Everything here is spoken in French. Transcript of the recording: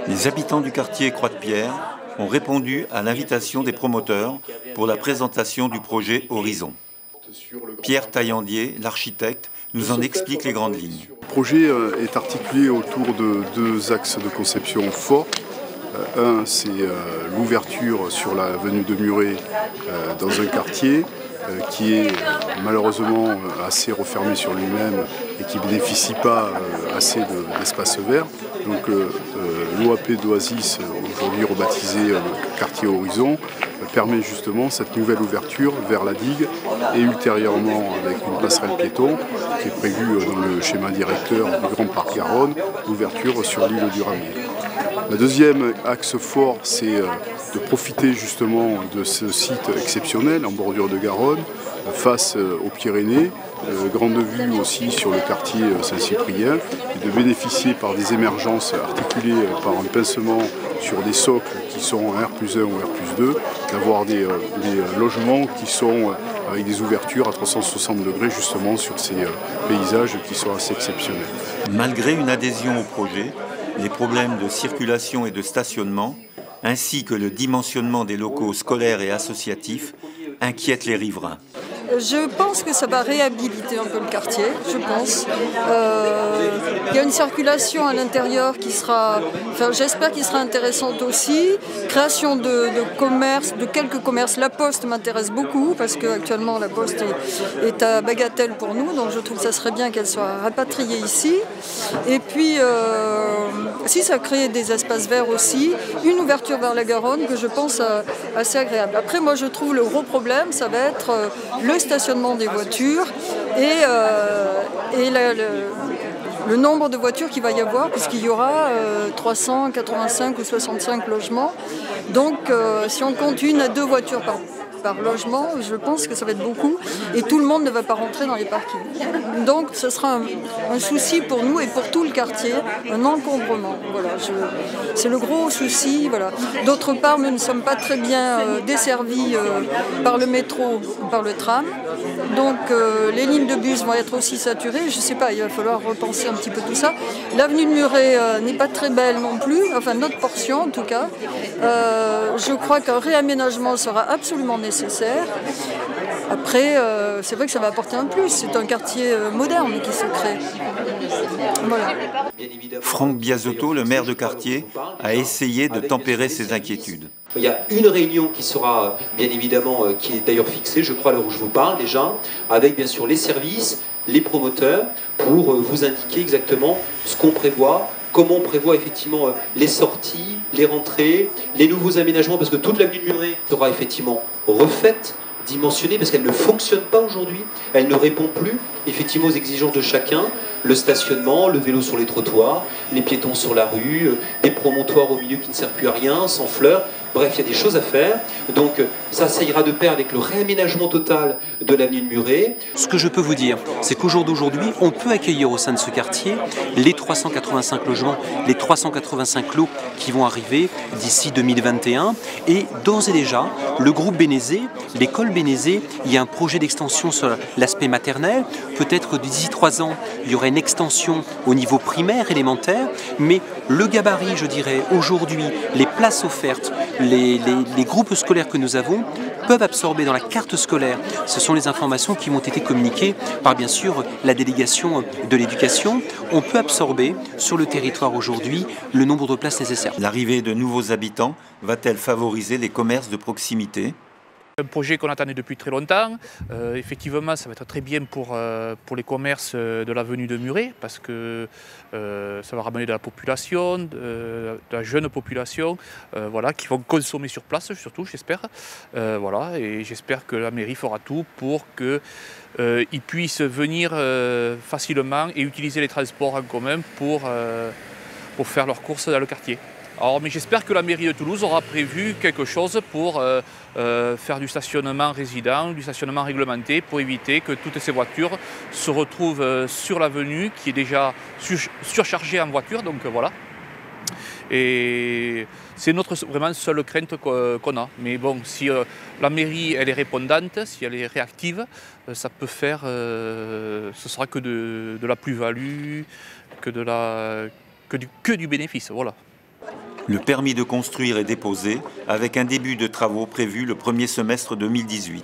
Les habitants du quartier Croix-de-Pierre ont répondu à l'invitation des promoteurs pour la présentation du projet Horizon. Pierre Taillandier, l'architecte, nous en explique les grandes lignes. Le projet est articulé autour de deux axes de conception forts. Un, c'est l'ouverture sur l'avenue de Muret dans un quartier qui est malheureusement assez refermé sur lui-même et qui ne bénéficie pas assez d'espace vert. Donc l'OAP d'Oasis, aujourd'hui rebaptisé quartier Horizon, permet justement cette nouvelle ouverture vers la digue et ultérieurement avec une passerelle piéton qui est prévue dans le schéma directeur du Grand Parc Garonne, l'ouverture sur l'île du Ramier. Le deuxième axe fort, c'est de profiter justement de ce site exceptionnel en bordure de Garonne, face aux Pyrénées, grande vue aussi sur le quartier Saint-Cyprien, et de bénéficier par des émergences articulées par un pincement sur des socles qui sont en R+1 ou R+2, d'avoir des logements qui sont avec des ouvertures à 360 degrés justement sur ces paysages qui sont assez exceptionnels. Malgré une adhésion au projet, les problèmes de circulation et de stationnement, ainsi que le dimensionnement des locaux scolaires et associatifs, inquiètent les riverains. Je pense que ça va réhabiliter un peu le quartier, je pense. Il y a une circulation à l'intérieur qui sera, j'espère qu'il sera intéressante aussi. Création de commerces, de quelques commerces. La Poste m'intéresse beaucoup parce qu'actuellement la Poste est à Bagatelle pour nous, donc je trouve que ça serait bien qu'elle soit rapatriée ici. Et puis, si ça crée des espaces verts aussi, une ouverture vers la Garonne que je pense assez agréable. Après, moi je trouve le gros problème, ça va être le stationnement des voitures et le nombre de voitures qu'il va y avoir, puisqu'il y aura 385 ou 65 logements. Donc si on compte 1 à 2 voitures par logement, je pense que ça va être beaucoup et tout le monde ne va pas rentrer dans les parkings. Donc ce sera un souci pour nous et pour tout le quartier, un encombrement. Voilà, c'est le gros souci. Voilà. D'autre part, nous ne sommes pas très bien desservis par le métro ou par le tram. Donc les lignes de bus vont être aussi saturées. Je ne sais pas, il va falloir repenser un petit peu tout ça. L'avenue de Muret n'est pas très belle non plus, enfin notre portion en tout cas. Je crois qu'un réaménagement sera absolument nécessaire. Après, c'est vrai que ça va apporter un plus. C'est un quartier moderne qui se crée. Voilà. Franck Biasotto, le maire de quartier, a essayé de tempérer ses inquiétudes. Il y a une réunion qui sera bien évidemment, qui est d'ailleurs fixée, je crois, à l'heure où je vous parle déjà, avec bien sûr les services, les promoteurs, pour vous indiquer exactement ce qu'on prévoit, comment on prévoit effectivement les sorties, les rentrées, les nouveaux aménagements, parce que toute l'avenue de Muret sera effectivement refaite, dimensionnée, parce qu'elle ne fonctionne pas aujourd'hui, elle ne répond plus effectivement aux exigences de chacun, le stationnement, le vélo sur les trottoirs, les piétons sur la rue, des promontoires au milieu qui ne servent plus à rien, sans fleurs. Bref, il y a des choses à faire. Donc ça ira de pair avec le réaménagement total de l'avenue de Muret. Ce que je peux vous dire, c'est qu'au jour d'aujourd'hui, on peut accueillir au sein de ce quartier les 385 logements, les 385 lots qui vont arriver d'ici 2021. Et d'ores et déjà, le groupe Bénézé, l'école Bénézé, il y a un projet d'extension sur l'aspect maternel. Peut-être que d'ici 3 ans, il y aurait une extension au niveau primaire, élémentaire. Mais le gabarit, je dirais, aujourd'hui, les places offertes, les groupes scolaires que nous avons peuvent absorber dans la carte scolaire. Ce sont les informations qui m'ont été communiquées par bien sûr la délégation de l'éducation. On peut absorber sur le territoire aujourd'hui le nombre de places nécessaires. L'arrivée de nouveaux habitants va-t-elle favoriser les commerces de proximité ? Un projet qu'on attendait depuis très longtemps. Effectivement, ça va être très bien pour les commerces de l'avenue de Muret parce que ça va ramener de la population, de la jeune population, voilà, qui vont consommer sur place, surtout, j'espère. Voilà, et j'espère que la mairie fera tout pour qu'ils puissent venir facilement et utiliser les transports en commun pour faire leurs courses dans le quartier. Alors, mais j'espère que la mairie de Toulouse aura prévu quelque chose pour faire du stationnement résident, du stationnement réglementé, pour éviter que toutes ces voitures se retrouvent sur l'avenue qui est déjà surchargée en voitures. Donc voilà. Et c'est notre vraiment seule crainte qu'on a. Mais bon, si la mairie elle est répondante, si elle est réactive, ça peut faire, ce sera que de la plus-value, que du bénéfice. Voilà. Le permis de construire est déposé avec un début de travaux prévu le premier semestre 2018.